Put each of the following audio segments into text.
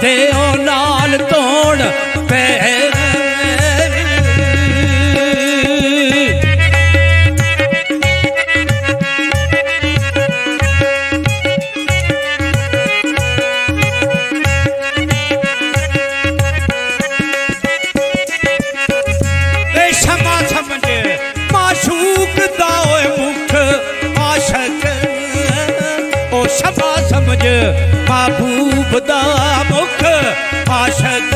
दे ओ नाल तोड़ पे महबूब दा मुख आशक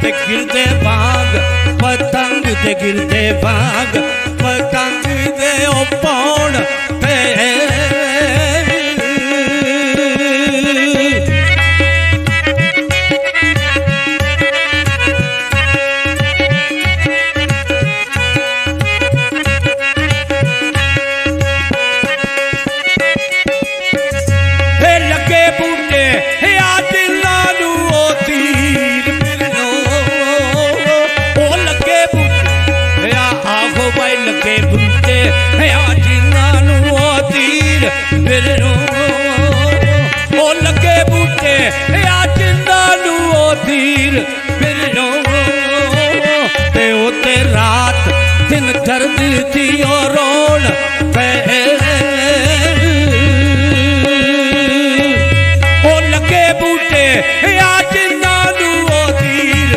ते गिरदे वांग पतंग ते गिरदे वांग पतंग दे ओ पौण पे दर्द थी और रोल पे ओ लगे बूटे आज नानू ओ तीर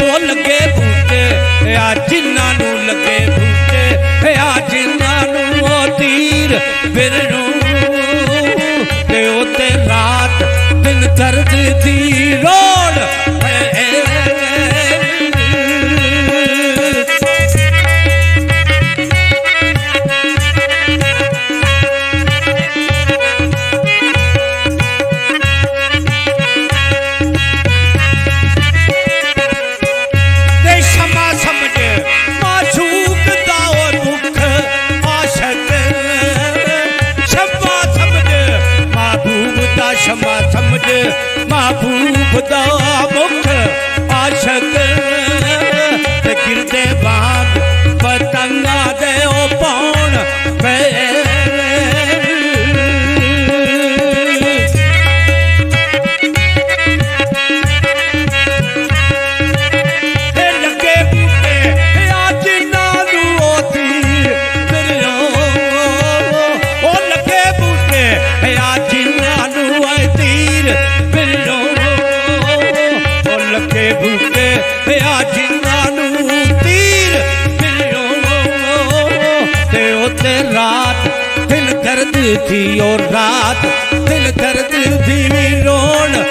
ओ लगे बूटे आज नानू लगे बूटे आज नानू ओ तीर बिरनो ते ओते रात दिन दर्द थी रोल महबूब दा मुख आशक ते गिरदे वांग पतंगा दे ओ पौण पे लगे बूटे आज नानू ओ तीर ओ लगे बूटे आज नानू ओ तीर बूटे आज नानू तीर ते ओते रात दिल दर्द थी और रात दिल दर्द थी रोन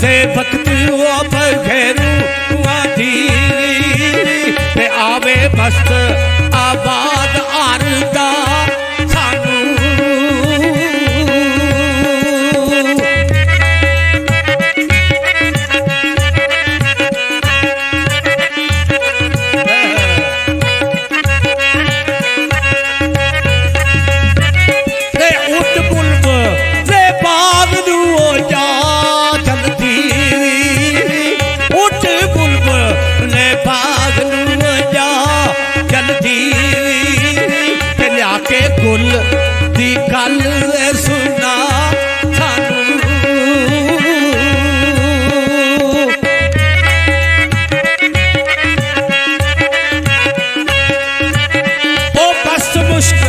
पे वक्त वो बघेरू आधी ते आवे मस्त आबाद आरदा सानू ते उठ बुल्ब ते बाग नू जा गुल दी गल सुना सानू ओ बस मुश्क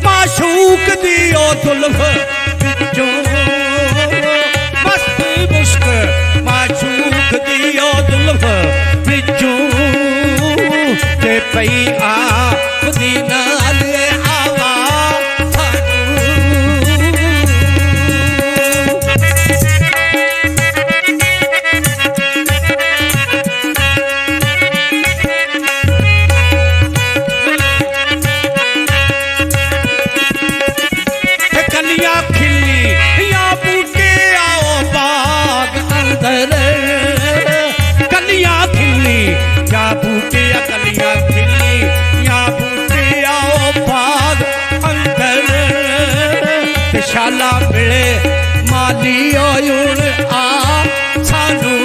माशूक दी ओ जुल्फ विचों मस्त मुश्क माशूक दी ओ जुल्फ विचों ते पई आ मदीना कलियां वाला मिले माली हुण आ सानू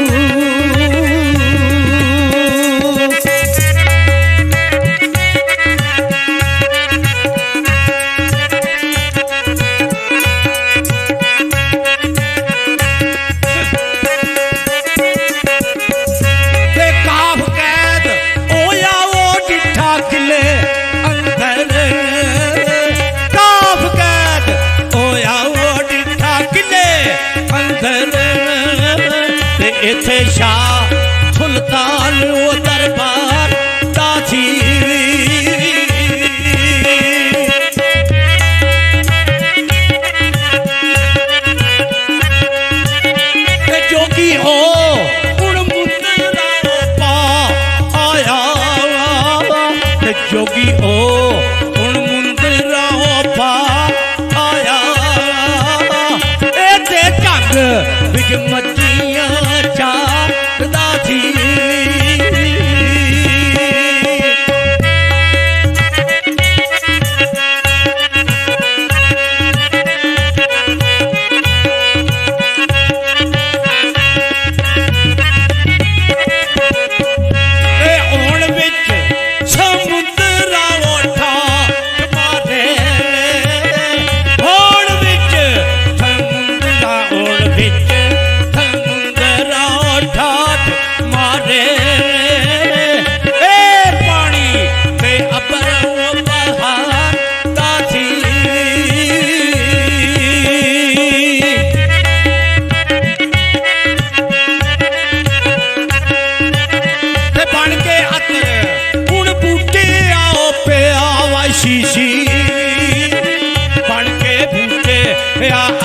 इथे शाह सुल्तान वो दरबार दासी जोगी हो उन मुंदरा पा आया जोगी हो उन मुंदरा पा आया इथे जग बिग मचिया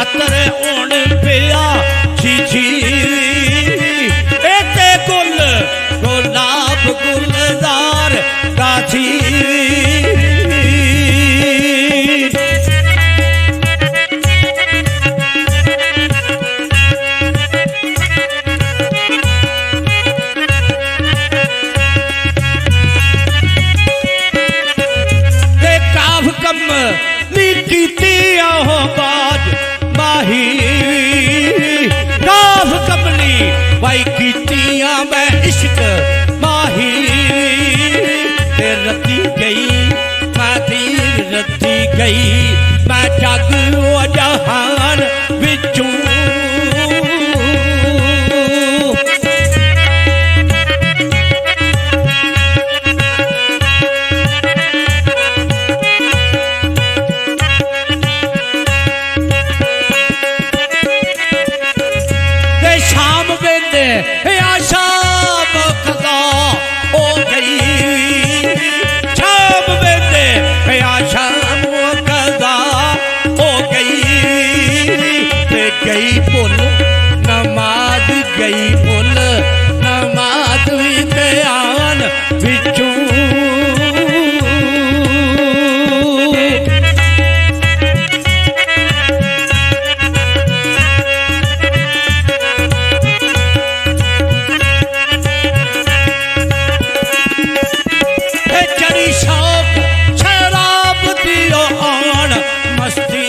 अतर उन पिया छी एते गुल गुलाब गुलजार गाछी काफ कम नीति हो बाज माही काफ कमली भाई कीतियां मैं इश्क माही रती गई मैं तीर रती गई मैं जग जहान बिचू गई भुल नमाज गई भुल नमाज भी ध्यान बिचू चढ़ी शौक शराब दियो आन मस्ती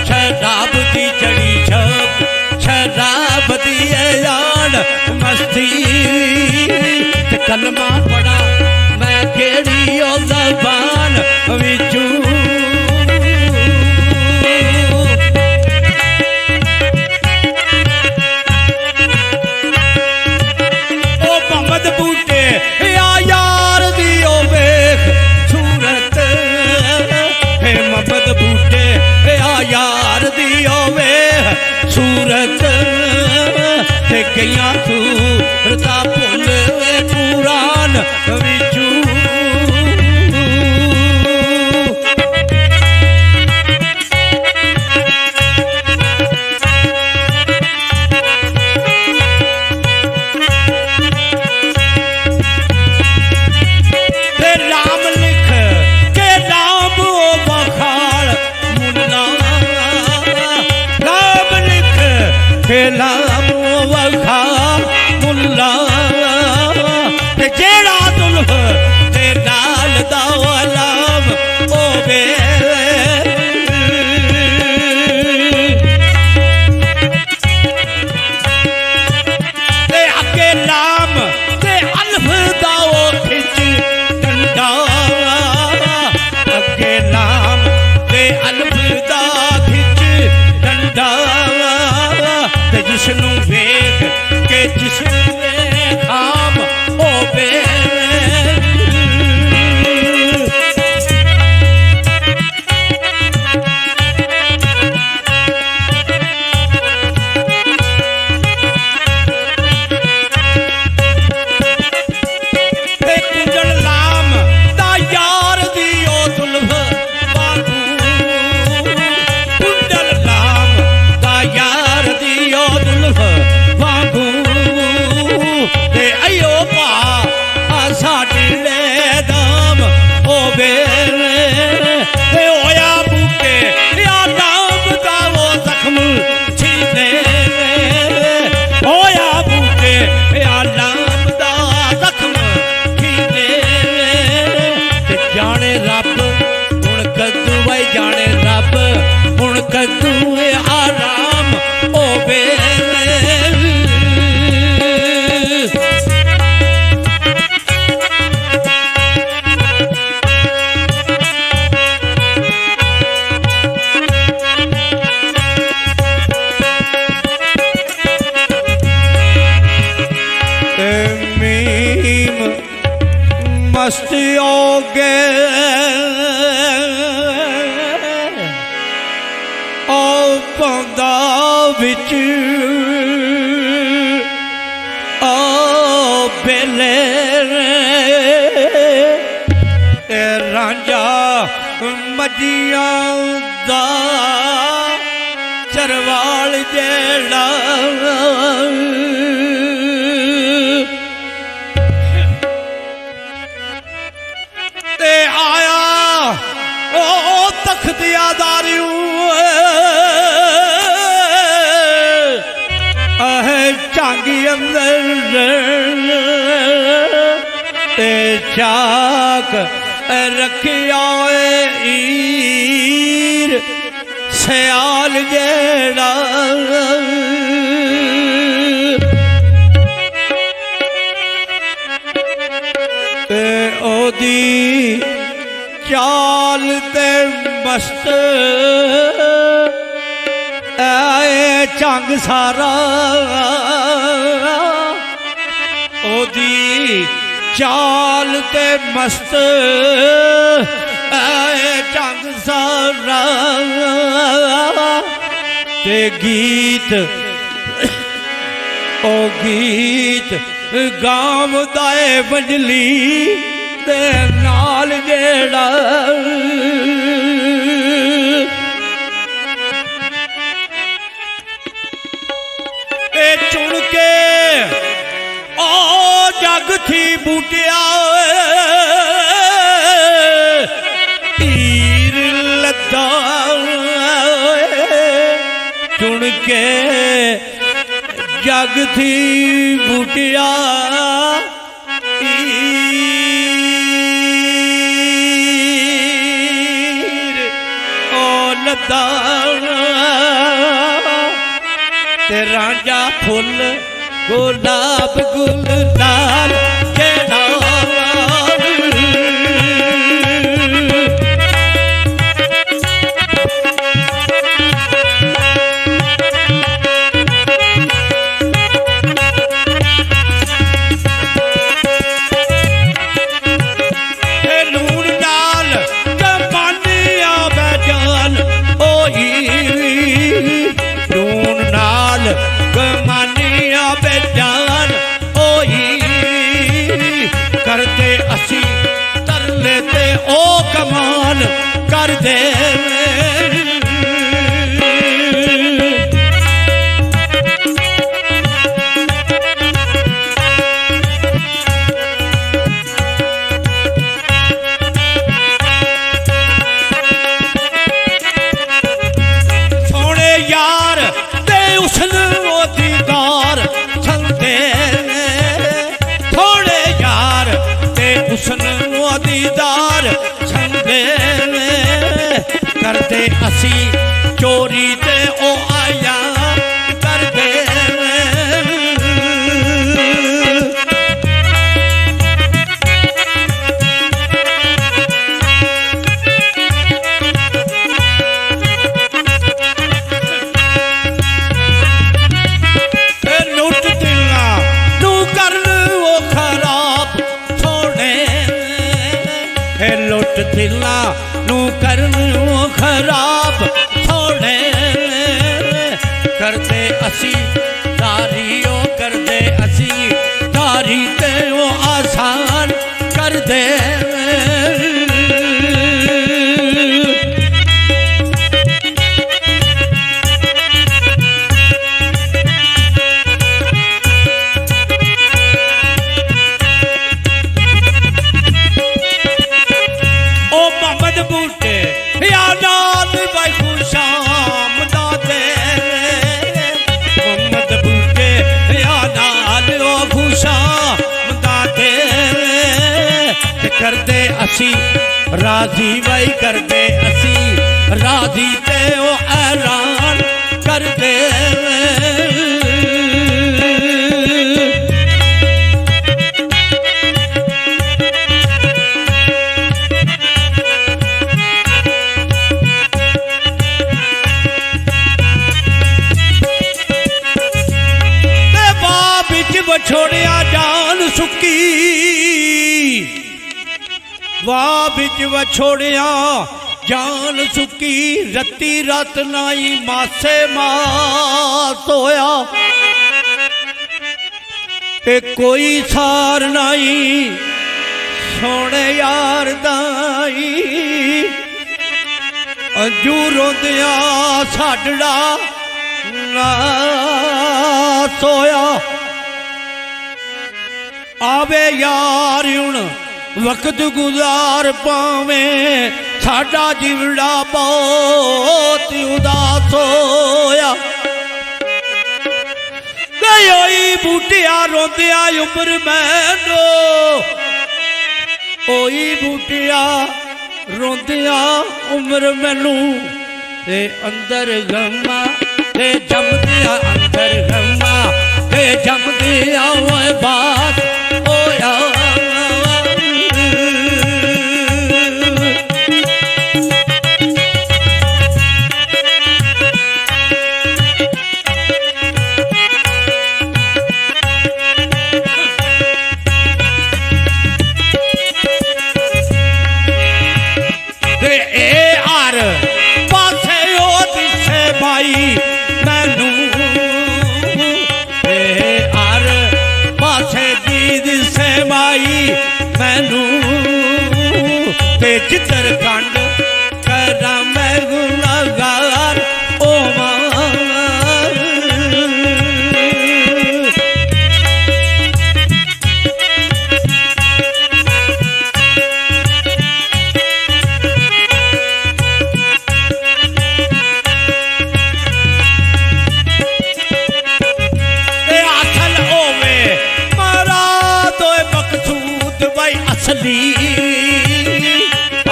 शराब दी चढ़ी छप शराब दी यान मस्ती कलमा पड़ा मैं केड़ी ओ ज़बान विचू ओ मोहम्मद बूटे या यार दी ओ वेख सूरत हे मोहम्मद बूटे यार दियो वे सूरत ते गया सूरता भुल वे पुरान कदू आराम होवे मस्ती होगे ओ पौधा बिच ओ बेले रांझा मजियां दा चरवाल जेड़ा तख्तियादारियों चांगी अंदर ते चाक रखिया ईर सयाल जेड़ा ते ओदी चाल ते मस्त आए चंग सारा ओदी चाल ते मस्त आए चंग सारा ते गीत ओ गीत गाम दाए बजली ते नाल जेड़ा चुन के ओ जग थी बूटिया तीर लद्दा चुन के जग थी बूटिया ते रांझा फुल गुलाब गुलदार जेड़ा नून नाल कमानिया बैजान नून नाल कमानिया बेजान ओही करते असी तरले ते ओ कमान कर दे सोने यार ते उसने दीदार छंदे थोड़े यार ते उसने दीदार छंदे करते असी चोरी ते ओ आया करते लुट दिला नू करनू खराब थोड़े करते असी तारी ओ करते असी तारी ते ओ आसान कर दे करदे असी राजी वही करदे असी राधी ते ओ हैरान कर दे। छोड़िया जान सुकी वाह बिच वछोड़िया जान सुकी रत्ती रत नाई मासे मास होया ते कोई सार नाई सोने यार दाई अंजू रोंदिया साडड़ा ना सोया आवे यार हुण वक्त गुजार पावे साडा जीवड़ा बहुत उदास होया। ओई बूटिया रोंदिया उम्र मैनू ओई बूटिया रोंदिया उम्र मैनू ते अंदर गमा ते जमदिया अंदर गमा ते जमदिया ओए बात होया। मैनू ते चित्र कंड करा मैं गुनाहगार ओ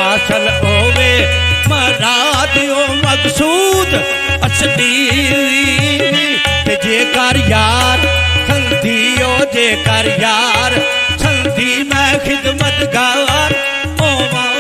असल होवे मराद ओ मकसूद असली ते जेकर यार संधी ओ जेकर यार संधी मैं खिदमतगार होवां।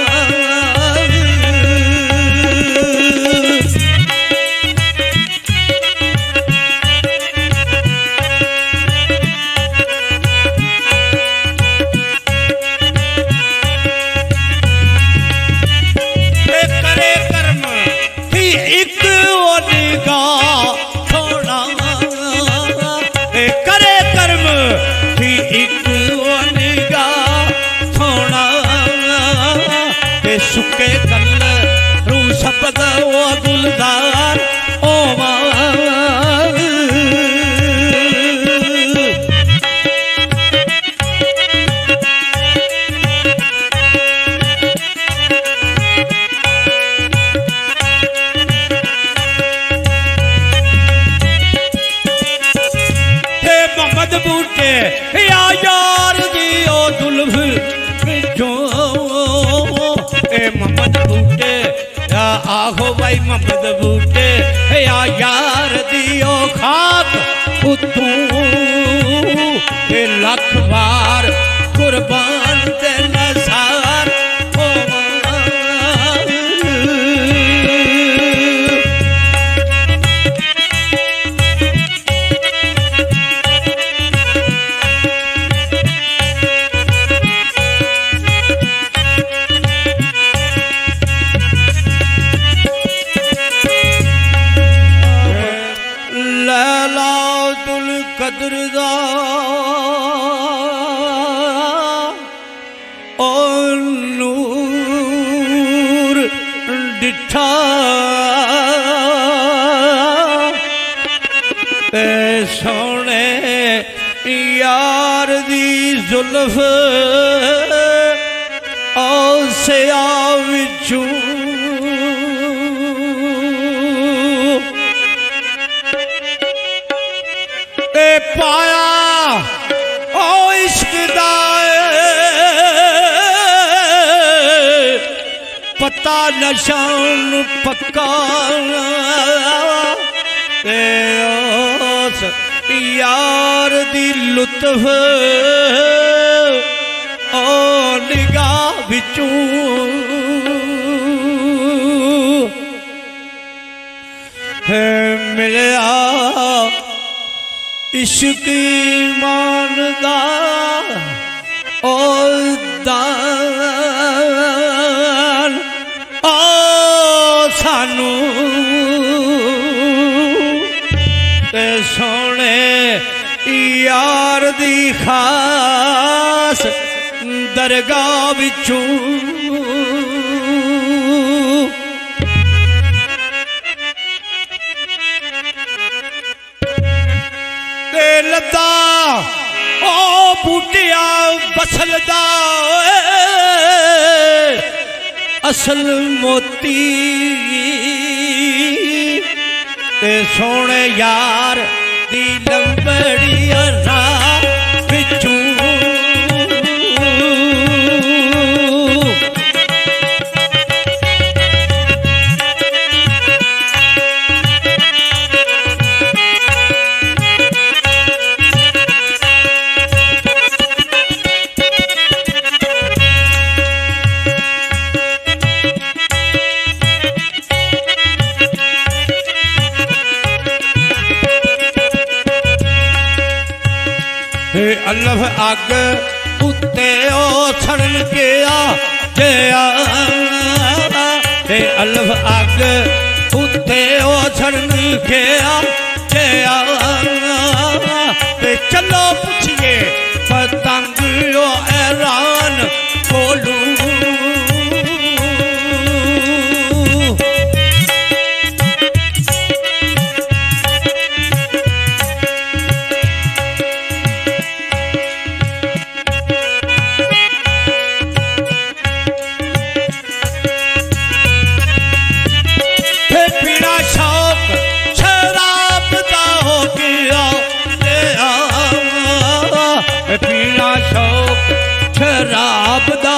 सुके कल रू शब्द ओ गुलजार ओवा। हे मोहम्मद बूटे या यार जी ओ दुल्फ मोहम्मद बूटे आहो भाई मोहम्मद बूटे या यार दियो खाक उतू लख बार कुर्बान ते नसार कदरदा ओ नूर डिठा ते सोने यार दी जुल्फ ओ सिया विचू पाया ओ इश्क दा पता नशान पक्का ते उस यार दी लुत्फ ओ निगाह विचों मिलया इश्क ईमान दा ओ दान ओ सानू ते सोने यार दी खास दरगाह विचों लदा ओ बूटिया बसलदा असल मोती ते सोने यार दी लंबड़ी राह विचों अल्लाह अग उत्ते ओ छड़न गया जया अल्लाह अग उत्ते ओ छड़न गया जया चलो पूछिए पतंग ओ ऐरान कोलू शराब दा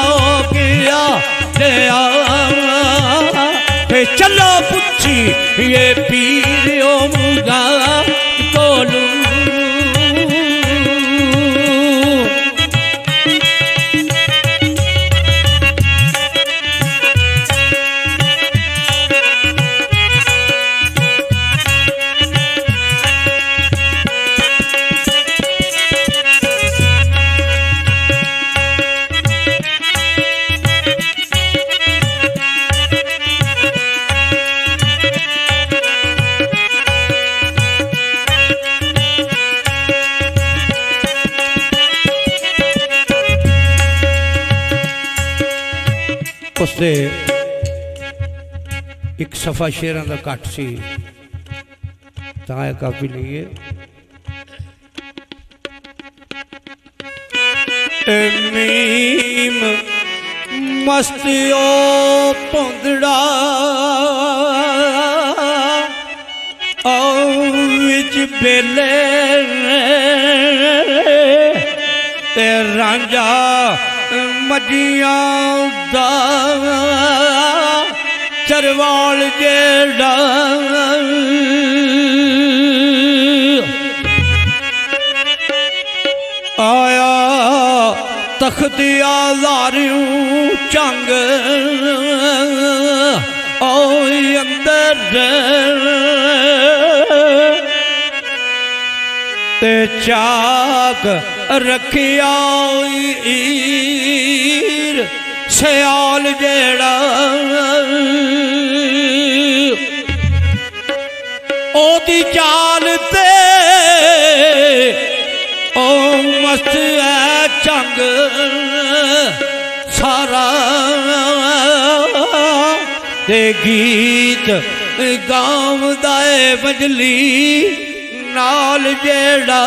गया चलो पुछी ये पीर ओ मुगा कोलू उससे एक सफा शेर का घट सी काफी लिए मीम मस्त ओ पोंदड़ा ओ विच बेले ते रांझा मजियां दा चरवाल जेड़ा आया तख्तिया लारियों चंग ओ अंदर ते चाक रखिया ईर सयाल जेड़ा ओदी चाल ते ओ मस्त है चंग सारा ते गीत गावदा है बजली नाल जेड़ा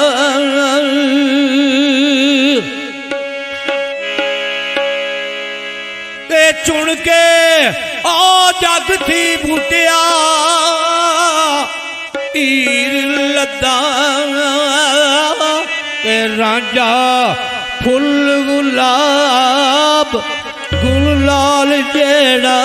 ते चुन के आ जग थी बूटिया ईर लदा ते रांझा फुल गुलाब गुलाब नाल जेड़ा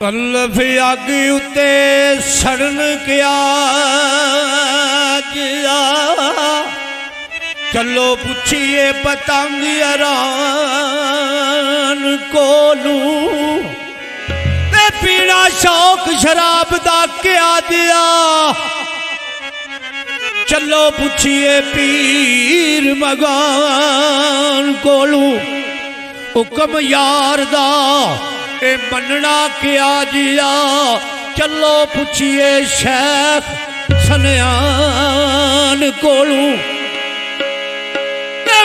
कलफ अग उते सड़न क्या जिया चलो पुछिए पतंग अरान कोलू ते पीना शौक शराब दा क्या दिया चलो पुछिए पीर मगान कोलू हुक्म यार दा ए मनना क्या जिया चलो पुछिए शेख सनयान कोलू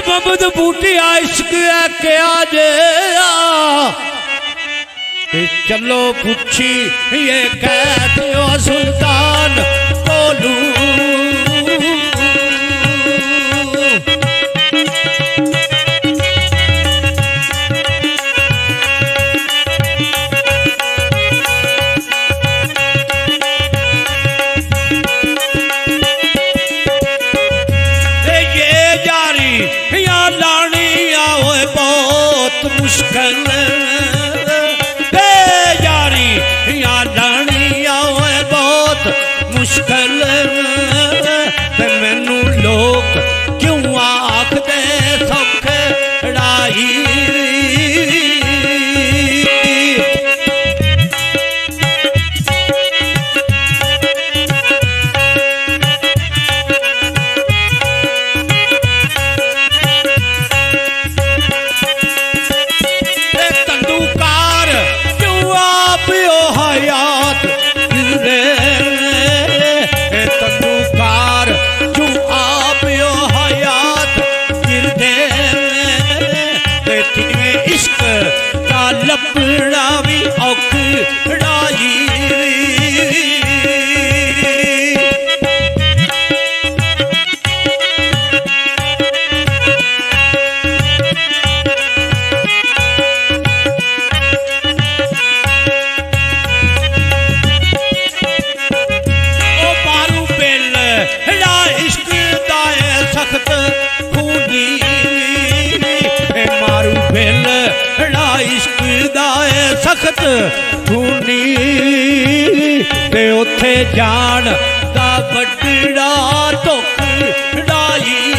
ममद बूटिया इश्क है क्या जिया चलो पुछी ये कहते हो सुल्तान कोलू मुश्किल बेजारी या लानिया बहुत मुश्किल मैनू लोग क्यों आखदे सौखे लड़ाई लपड़ा भी औखड़ाई ओ मारू बिल ला इश्क दाए सख्त खूनी मारू बिल ला इश्क दाए सख्त खूनी ते उथे जान दा बड़ा टोकड़ाई